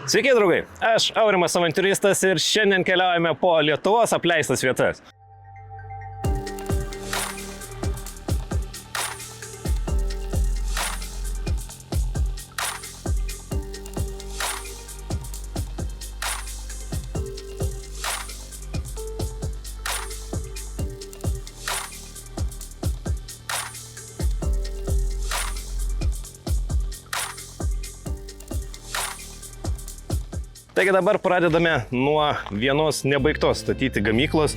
Sveiki, draugai! Aš Aurimas Avantiūristas ir šiandien keliaujame po Lietuvos apleistas vietas. Taigi dabar pradedame nuo vienos nebaigtos statyti gamyklos.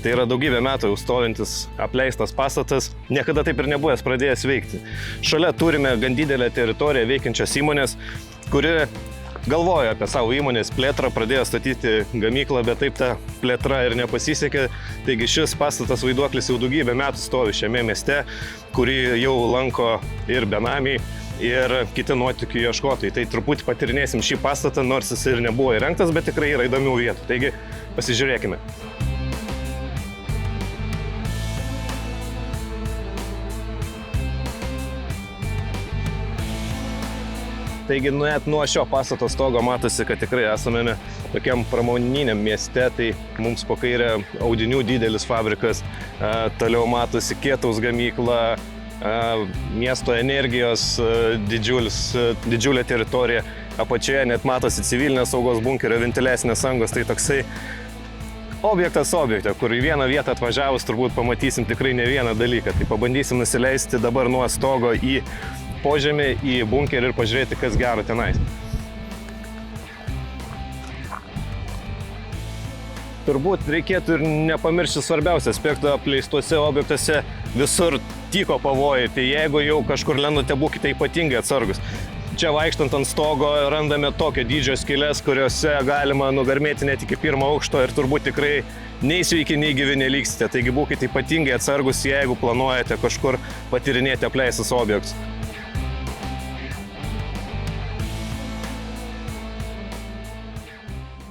Tai yra daugybę metų jau stovintis apleistas pastatas, niekada taip ir nebuvęs pradėjęs veikti. Šalia turime gan didelę teritoriją veikiančios įmonės, kuri galvoja apie savo įmonės plėtrą, pradėjo statyti gamyklą, bet taip ta plėtra ir nepasisekė. Taigi šis pastatas vaiduoklis jau daugybę metų stovi šiame mieste, kurį jau lanko ir benamiai, ir kiti nuotykių ieškotojai. Tai truputį patirinėsim šį pastatą, nors jis ir nebuvo įrengtas, bet tikrai yra įdomių vietų. Taigi pasižiūrėkime. Taigi net nuo šio pastato stogo matosi, kad tikrai esame tokiam pramoniniam mieste. Tai mums po kairę audinių didelis fabrikas, toliau matosi Kietaus gamykla, miesto energijos didžiulė teritorija, apačioje net matosi civilinės saugos bunkerio ventiliacinės angos, tai toksai objektas objekte, kur į vieną vietą atvažiavus turbūt pamatysim tikrai ne vieną dalyką. Tai pabandysim nusileisti dabar nuo stogo į požemį, į bunkerį ir pažiūrėti, kas gero tenais. Turbūt reikėtų ir nepamiršti svarbiausią aspektą: apleistuose objektuose visur tyko pavojai, tai jeigu jau kažkur lendate, būkite ypatingai atsargus. Čia vaikštant ant stogo randame tokio dydžio skyles, kuriuose galima nugarmėti net iki pirmo aukšto ir turbūt tikrai nei sveiki, nei gyvi neliksite. Taigi būkite ypatingai atsargus, jeigu planuojate kažkur patyrinėti apleistus objektus.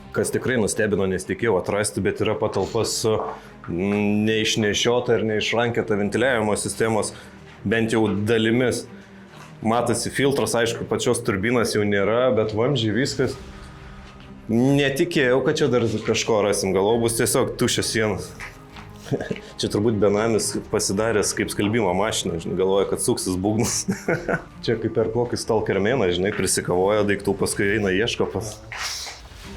Kas tikrai nustebino, nes tikėjau atrasti, bet yra patalpa su neišnešiota ir neišrankiota ventiliavimo sistemos, bent jau dalimis. Matosi filtras, aišku, pačios turbinos jau nėra, bet vamzdžiai viskas. Netikėjau, kad čia dar kažko rasim, galvoju, bus tiesiog tuščios sienos. Čia turbūt benamis pasidaręs kaip skalbimo mašina, žinai, galvoja, kad suksis būgnus. Čia kaip per kokį stalkermeną, žinai, prisikavoja daiktų, paskui eina ieško pas.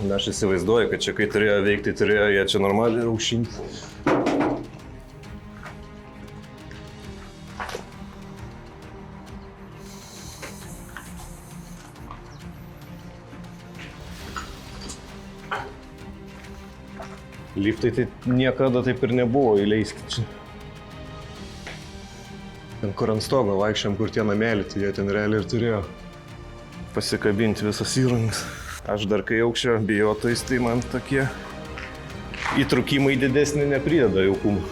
Aš įsivaizduoju, kad čia kai turėjo veikti, turėjo jie čia normaliai raušinti. Liftai tai niekada taip ir nebuvo įleisti čia. Ten kur ant stogo vaikščiam, kur tie nameliai, tai jie ten realiai ir turėjo pasikabinti visas įrangas. Aš dar kai aukščio bijotojais, tai man tokie įtrūkimai didesnį neprideda jaukumo.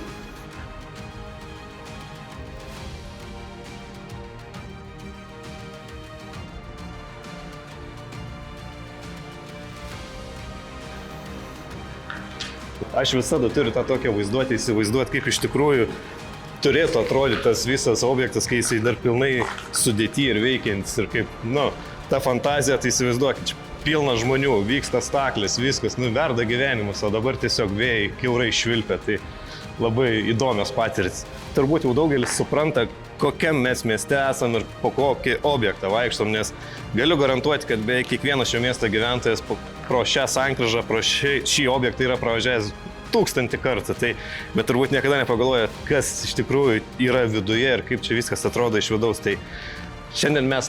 Aš visada turiu tą tokią vaizduotę, įsivaizduoti, kaip iš tikrųjų turėtų atrodyti tas visas objektas, kai jisai dar pilnai sudėty ir veikiantis. Ir kaip, ta fantazija, tai įsivaizduokit, pilna žmonių, vyksta staklis, viskas, verda gyvenimus, o dabar tiesiog vėjai kiaurai švilpia, tai labai įdomios patirtis. Turbūt jau daugelis supranta, kokiam mes mieste esam ir po kokį objektą vaikštom, nes galiu garantuoti, kad beveik kiekvienas šio miesto gyventojas pro šią sankryžą, pro šį objektą yra pravažiavęs 1000 kartų, bet turbūt niekada nepagalvoja, kas iš tikrųjų yra viduje ir kaip čia viskas atrodo iš vidaus. Tai šiandien mes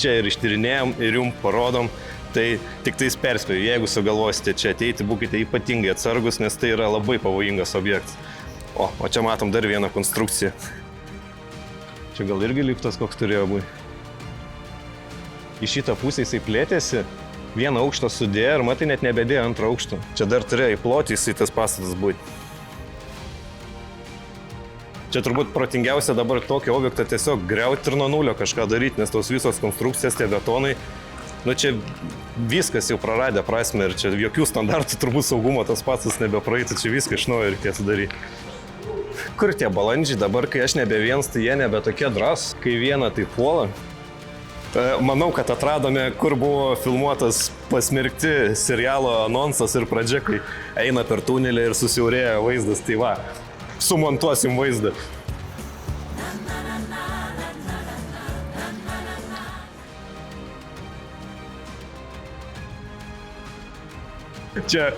čia ir ištyrinėjom ir jums parodom. Tai tik tais perspėju, jeigu sugalvosite čia ateiti, būkite ypatingai atsargus, nes tai yra labai pavojingas objektas. O čia matom dar vieną konstrukciją. Čia gal irgi liftas koks turėjo būti. Į šitą pusę jisai plėtėsi, vieną aukštą sudėjo ir matai net nebedėjo antrą aukštą. Čia dar turėjo įploti jisai tas pastatas būti. Čia turbūt protingiausia dabar tokį objektą tiesiog griauti ir nuo nulio kažką daryti, nes tos visos konstrukcijas, tie betonai, čia viskas jau praradė prasmę ir čia jokių standartų turbūt saugumo tas pats nebepraeitų, čia viską iš naujo reikėtų daryti. Kur tie balandžiai dabar, kai aš nebe vienas, tai jie nebe tokie drąsūs, kai vieną tai puola. Manau, kad atradome, kur buvo filmuotas Pasmerkti serialo anonsas ir pradžia, kai eina per tunelį ir susiaurėja vaizdas. Tai va, sumontuosim vaizdą. Čia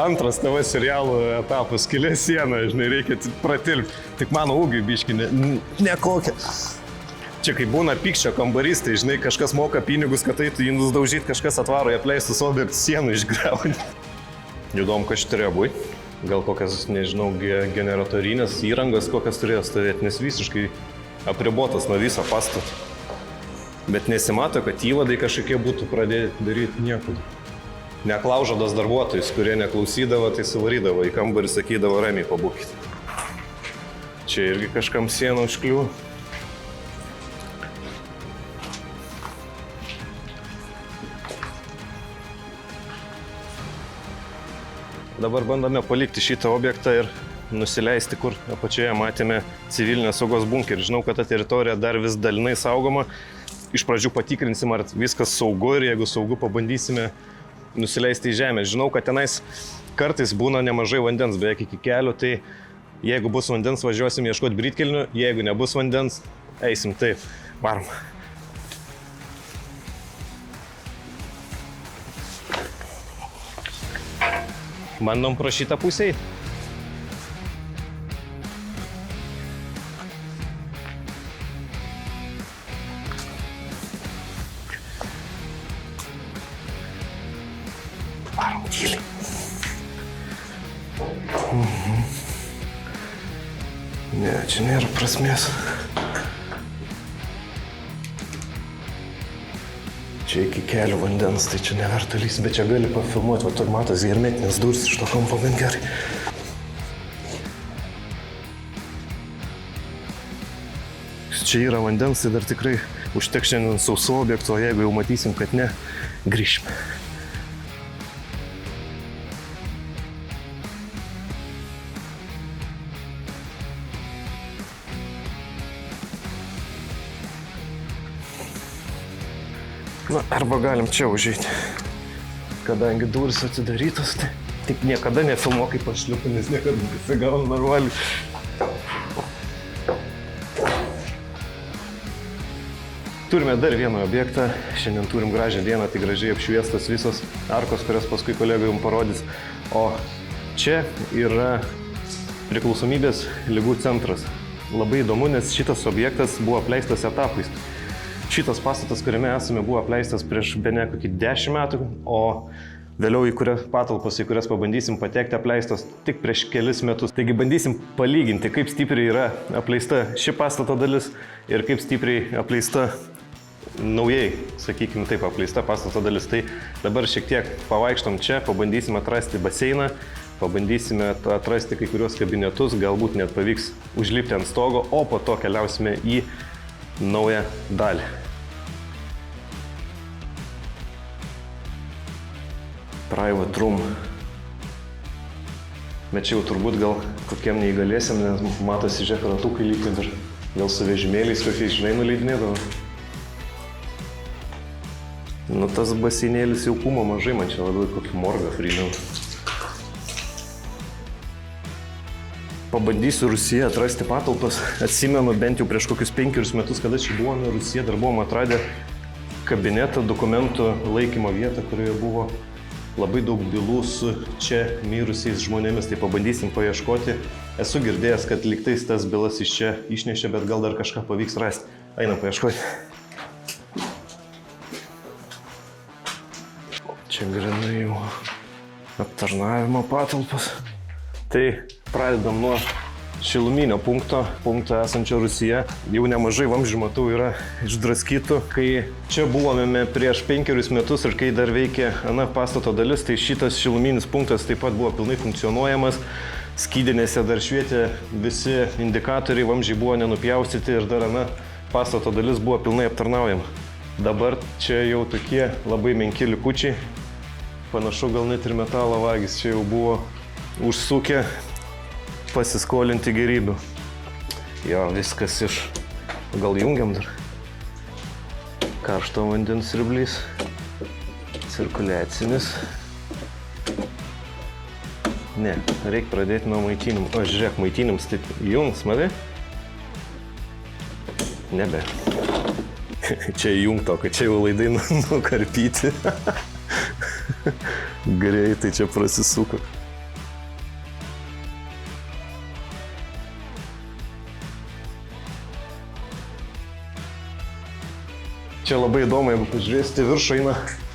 antras TV serialų etapas, Skylės siena, žinai, reikia pratilpti. Tik mano ūgiui biški, nekokia. Čia kai būna pykčio kambarys, tai žinai, kažkas moka pinigus, kad eitų jį nusdaužyti, kažkas atvaro į apleistus objektus, sienų išgriauni. Įdomu, kas čia turėjo būti. Gal kokias, nežinau, generatorinės įrangos kokias turėjo stovėti, nes visiškai apribotas nuo viso pastato. Bet nesimato, kad įvadai kažkokie būtų pradėti daryti niekur. Neklaužados darbuotojus, kurie neklausydavo, tai suvarydavo į kambarį, sakydavo, ramiai pabūkit. Čia irgi kažkam sieną užkliuvo. Dabar bandome palikti šitą objektą ir nusileisti, kur apačioje matėme civilinės saugos bunkerį. Žinau, kad ta teritorija dar vis dalinai saugoma. Iš pradžių patikrinsim, ar viskas saugu ir jeigu saugu, pabandysime nusileisti į žemę. Žinau, kad tenais kartais būna nemažai vandens, beveik iki kelių, tai jeigu bus vandens, važiuosim ieškoti britkelnių, jeigu nebus vandens, eisim taip. Varom. Bandom pro šitą pusę. Varom tyliai. Ne, čia nėra prasmės. Čia iki kelių vandens, tai čia neverta lįsti, bet čia gali pafilmuoti, va tu matas hermetinės durys iš to kampo gan gerai. Čia yra vandens, tai dar tikrai užteks šiandien sausų objektų, o jeigu jau matysim, kad ne, grįšim. Na, arba galim čia užeiti. Kadangi durys atidarytos, tai tik niekada nefilmuok, kaip aš šliupu, nes niekada nesigaunu normaliai. Turime dar vieną objektą. Šiandien turim gražią dieną, tai gražiai apšviestos visos arkos, kurias paskui kolega jums parodys. O čia yra priklausomybės ligų centras. Labai įdomu, nes šitas objektas buvo apleistas etapais. Šitas pastatas, kuriame esame, buvo apleistas prieš bene kokį 10 metų, o vėliau į kurias patalpas, į kurias pabandysim patekti, apleistos tik prieš kelis metus. Taigi bandysim palyginti, kaip stipriai yra apleista ši pastato dalis ir kaip stipriai apleista naujai, sakykime taip, apleista pastato dalis. Tai dabar šiek tiek pavaikštom čia, pabandysim atrasti baseiną, pabandysime atrasti kai kurios kabinetus, galbūt net pavyks užlipti ant stogo, o po to keliausime į naują dalį. Private room. Bet čia jau turbūt gal kokiem neįgalėsim, nes matosi žekratukai lyg ir gal su vežimėliais kokiais, žinai, nuleidinėdavo. Nu, tas baseinėlis jaukumo mažai, man čia labiau kokį morgą frydau. Pabandysiu Rusiją atrasti patalpas. Atsimenu bent jau prieš kokius 5 metus, kada čia buvome Rusiją, dar buvom atradę kabinetą, dokumentų laikymo vietą, kurioje buvo labai daug bylų su čia mirusiais žmonėmis, tai pabandysim paieškoti. Esu girdėjęs, kad lygtais tas bylas iš čia išnešė, bet gal dar kažką pavyks rasti. Einam paieškoti. Čia grinai jau aptarnavimo patalpas. Tai pradedam nuo šiluminio punkto esančio Rusiją. Jau nemažai vamzdžių matau yra išdraskytų. Kai čia buvome prieš 5 metus ir kai dar veikė ana pastato dalis, tai šitas šiluminis punktas taip pat buvo pilnai funkcionuojamas. Skydinėse dar švietė visi indikatoriai, vamzdžiai buvo nenupjaustyti ir dar ana pastato dalis buvo pilnai aptarnaujama. Dabar čia jau tokie labai menki likučiai. Panašu gal net ir metalo vagis čia jau buvo užsukę pasiskolinti gerybių. Jo, viskas iš... Gal jungiam dar? Karšto vandens siurblys. Cirkuliacinis. Ne, reikia pradėti nuo maitinimo. O, žiūrėk, maitinims taip jungs, matai? Nebe. Čia įjungto, kad čia jau laidai nukarpyti. Greitai čia prasisuko. Čia labai įdomu, jeigu pažiūrėsite, viršų eina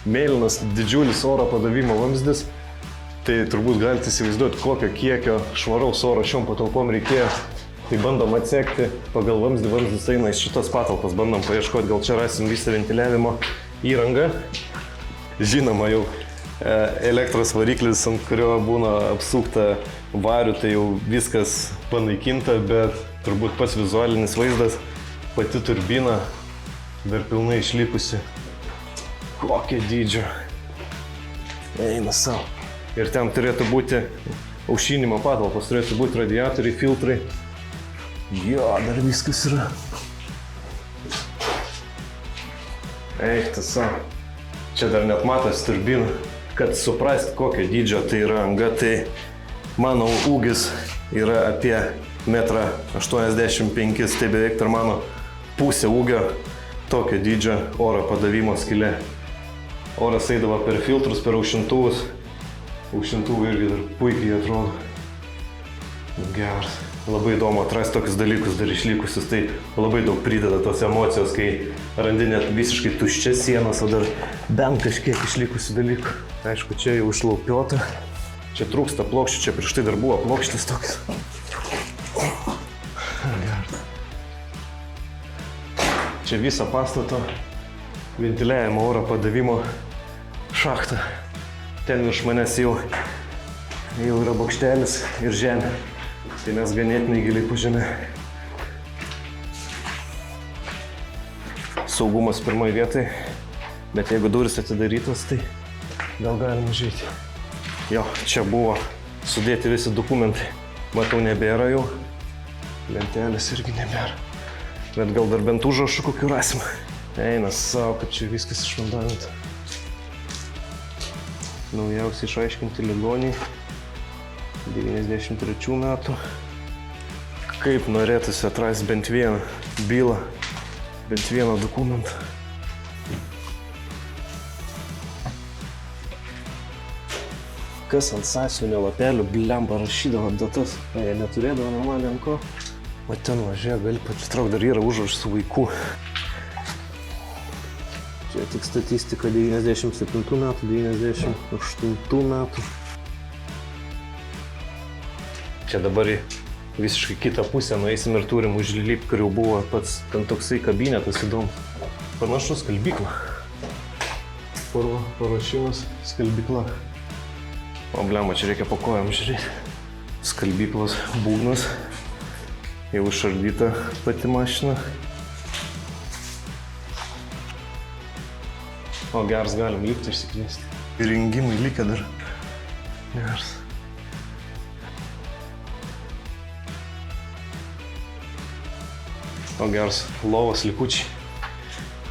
mėlynas didžiulis oro padavimo vamzdis. Tai turbūt galite įsivaizduoti, kokio kiekio švaraus oro šiom patalpom reikėjo. Tai bandom atsekti pagal vamzdį, vamzdis eina iš šitos patalpos, bandom paieškoti, gal čia rasim visą ventiliavimo įrangą. Žinoma, jau elektros variklis, ant kurio būna apsukta varių, tai jau viskas panaikinta, bet turbūt pats vizualinis vaizdas, pati turbina dar pilnai išlikusi. Kokio dydžio. Eina savo. Ir ten turėtų būti aušinimo patalpos, turėtų būti radiatoriai, filtrai. Jo, dar viskas yra. Eik, tiesiog. Čia dar net matas turbina. Kad suprast, kokio dydžio tai yra anga, tai mano ūgis yra apie 1,85 m, tai beveik per mano pusę ūgio tokio dydžio oro padavimo skylė. Oras eidavo per filtrus, per aušintuvus. Aušintuvai irgi dar puikiai atrodo. Geras. Labai įdomu atrasti tokius dalykus dar išlikusius, tai labai daug prideda tos emocijos, kai randi net visiškai tuščias sienas, o dar bent kažkiek išlikusių dalykų. Aišku, čia jau išlaupiota. Čia trūksta plokščių, čia prieš tai dar buvo plokštis toks. Geras. Čia viso pastato ventiliavimo oro padavimo šachta. Ten virš manęs jau yra bokštelis ir žemė. Tai mes ganėtinai giliai po žemę. Saugumas pirmoje vietoje, bet jeigu durys atidarytos, tai gal galima užeiti. Jo, čia buvo sudėti visi dokumentai. Matau, nebėra jau. Lentelės irgi nebėra. Bet gal dar bent užrašų kokių rasim. Eina savo, kad čia viskas iš fundamento. Naujausiai išaiškinti ligoniai 93 metų. Kaip norėtųsi atrasti bent vieną bylą, bent vieną dokumentą. Kas ant sąsiuvinio lapelių blemba rašydavo datas, o jie neturėdavo normaliai ant ko. O ten važiuoja, gali pasitraukti, dar yra užrašas su vaikų. Čia tik statistika 97 metų, 98 metų. Čia dabar į visiškai kitą pusę nueisim ir turim užlipti, kur jau buvo pats ten toksai kabinetas įdomu. Panašus skalbykla. Paruošimas skalbykla. O blema, čia reikia po kojam žiūrėti. Skalbyklos būgnas. Jau išardyta pati mašina. O geras, galim lipti išsikviesti. Įrengimai likę dar. Geras. O geras, lovos likučiai.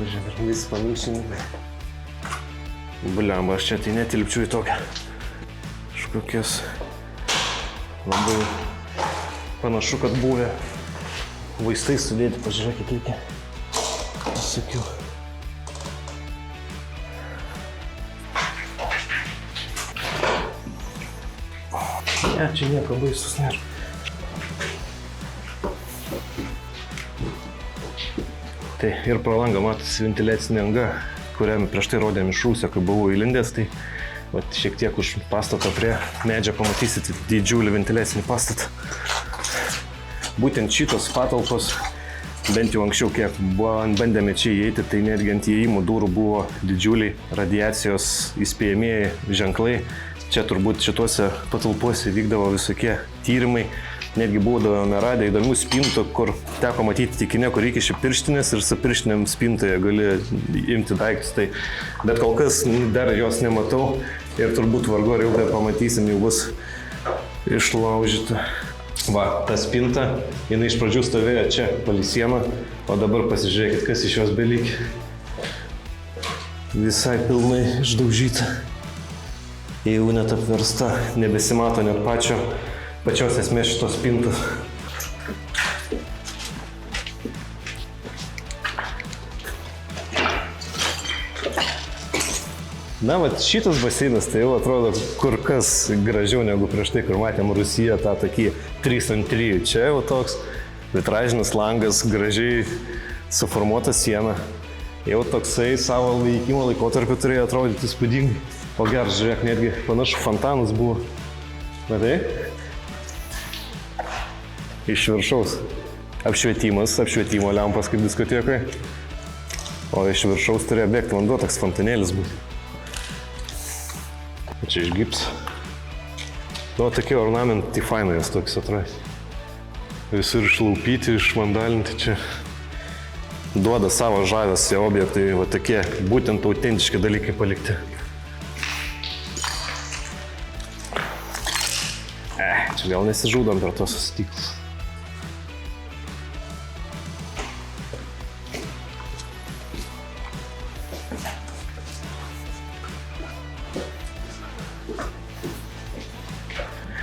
Žiūrėk, vis pamišinimai. Bliamba, aš čia tai netilpčiau į tokią. Kažkokias labai panašu, kad buvę vaistai sudėti, pažiūrėkit, reikia. Pasakiau. Ne, čia nieko baisus nėra. Tai ir pro langą matosi ventiliacinė anga, kurią prieš tai rodėm iš rūsio, kai buvau įlindęs, tai vat, šiek tiek už pastato prie medžio pamatysit didžiulį ventiliacinį pastatą. Būtent šitos patalpos, bent jau anksčiau, kiek bandėme čia įeiti, tai netgi ant įėjimų durų buvo didžiuliai radiacijos įspėjamieji ženklai. Čia turbūt šituose patalpose vykdavo visokie tyrimai. Netgi būdavome radę įdomių spintų, kur teko matyti tikinę, kur reikia pirštinės ir su pirštinėm spintoje gali imti daiktus. Tai, bet kol kas dar jos nematau ir turbūt vargu ar jau dar pamatysim, jau bus išlaužyta. Va, ta spinta, jinai iš pradžių stovėjo čia palei sieną, o dabar pasižiūrėkit, kas iš jos belikė. visai pilnai išdaužyta. Jau net apversta, nebesimato net pačios esmės šitos spintos. Na, vat šitas baseinas tai jau atrodo kur kas gražiau negu prieš tai, kur matėm Rusiją, tą tokį 3x3. Čia jau toks vitražinis langas, gražiai suformuota siena. Jau toksai savo veikimo laikotarpiu turėjo atrodyti įspūdingai. O geras, žiūrėk, netgi panašu fontanas buvo. Matai? Iš viršaus apšvietimas, apšvietimo lempas kaip diskotekai. O iš viršaus turėjo bėgti vanduo, toks fontanėlis būtų. Čia iš gipso. Nu, tokie ornamentai fainai jos toks atrodė. Visur išlaupyti, išvandalinti čia. Duoda savo žavesį objektai, va tokie būtent autentiški dalykai palikti. Čia gal nesižūdam per tos stiklus.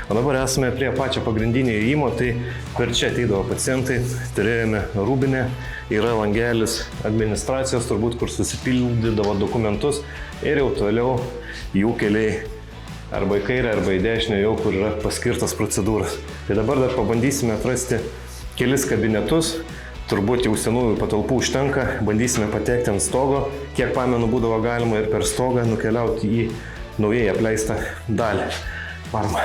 O dabar esame prie pačio pagrindinio įėjimo, tai per čia ateidavo pacientai, turėjome rūbinę, yra langelis administracijos, turbūt kur susipildydavo dokumentus ir jau toliau jų keliai arba į kairę, arba į dešinę jau kur yra paskirtas procedūras. Tai dabar dar pabandysime atrasti kelis kabinetus, turbūt jau senųjų patalpų užtenka, bandysime patekti ant stogo, kiek pamenu būdavo galima ir per stogą nukeliauti į naujai apleistą dalį. Varom.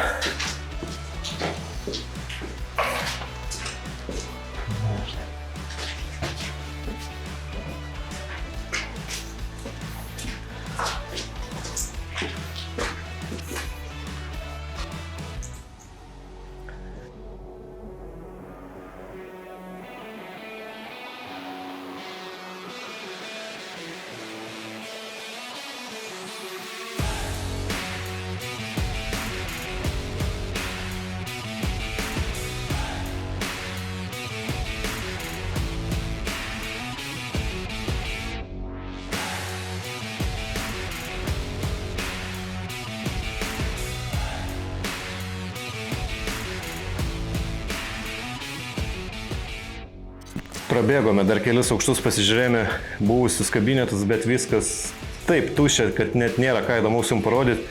Prabėgome dar kelis aukštus, pasižiūrėjome buvusius kabinetus, bet viskas taip tuščia, kad net nėra ką įdomaus jums parodyti.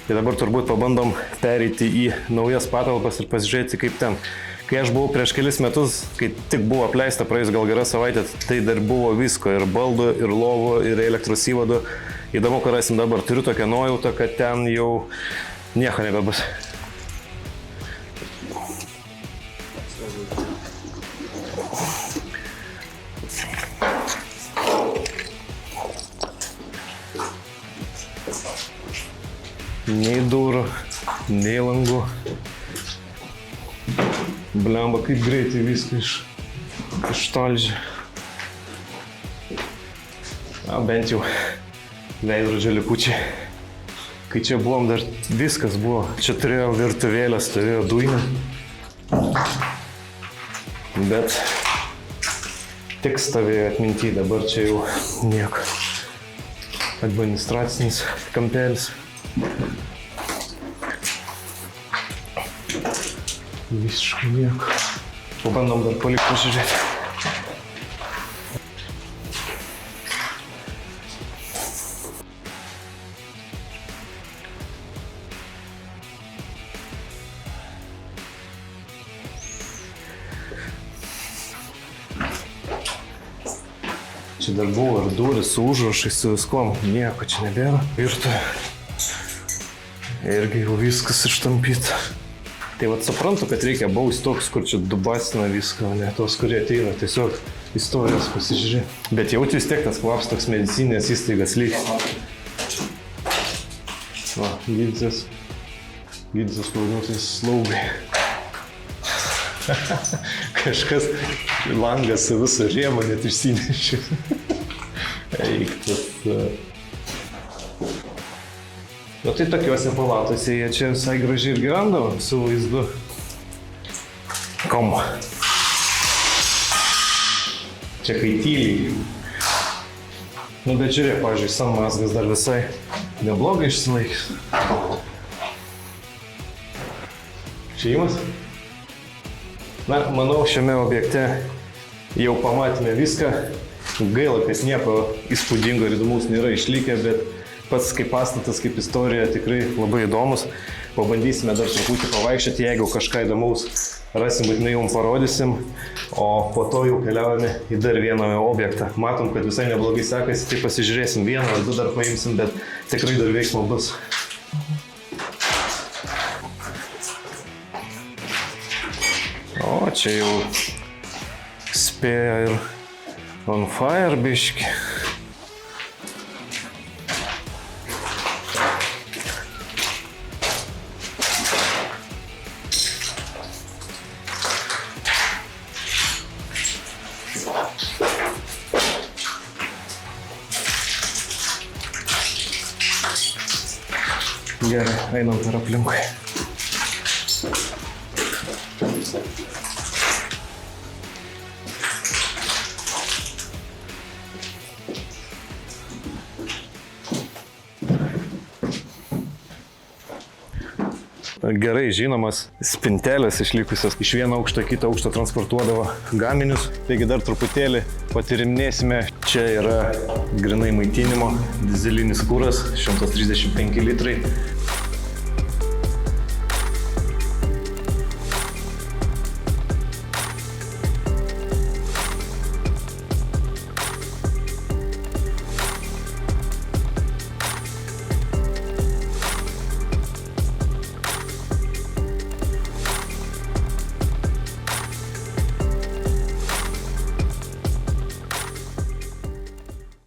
Tai dabar turbūt pabandom pereiti į naujas patalpas ir pasižiūrėti kaip ten. Kai aš buvau prieš kelis metus, kai tik buvo apleista praėjus gal gerą savaitę, tai dar buvo visko, ir baldų, ir lovų, ir elektros įvadų. Įdomu, ką rasim dabar. Turiu tokią nuojautą, kad ten jau nieko nebebus. Nei durų, nei langų. Blemba, kaip greitai viską ištalžė. Bent jau veidrodžio likučiai. Kai čia buvom, dar viskas buvo. Čia turėjo virtuvėlės, turėjo dujinę. Bet tik stovėjo atminty, dabar čia jau nieko. Administracinis kampelis. Visiškai nieko. Pabandom dar palikti pažiūrėti. Čia dar buvo ir durys su užrašais, su viskom. Nieko čia nebėra. Virtuvė. Irgi jau viskas ištampyta. Tai vat suprantu, kad reikia bausti toks, kur čia dubasina viską, o ne tos, kurie ateina tiesiog istorijos pasižiūrė. Bet jauti vis tiek tas kvaps toks medicininės įstaigas lyg. Va, gydytojas pavadintas slaugai. Kažkas langas su visą rėmą net išsinešė. Eiktas. O tai tokiuose palatose jie čia visai gražiai ir gyvendavo su vaizdu. Kom. Čia kai tyliai. Nu, bet žiūrėk, pavyzdžiui, Sanmazgas dar visai neblogai išsilaikys. Išėjimas? Na, manau, šiame objekte jau pamatėme viską. Gaila, kad nieko įspūdingo ir įdomus nėra išlikę, bet pats kaip pastatas, kaip istorija tikrai labai įdomus. Pabandysime dar truputį pavaikščioti, jeigu kažką įdomaus rasim, būtinai jums parodysim, o po to jau keliaujame į dar vieną objektą. Matom, kad visai neblogai sekasi, tai pasižiūrėsim vieną ar du dar paimsim, bet tikrai dar veiksmo bus. O, čia jau spėja ir on fire biški. Gerai, einam per aplinkui. Gerai žinomas spintelės išlikusios. Iš vieno aukšto į kitą aukštą transportuodavo gaminius. Taigi dar truputėlį patyrinėsime. Čia yra grynai maitinimo dizelinis kuras, 135 litrai.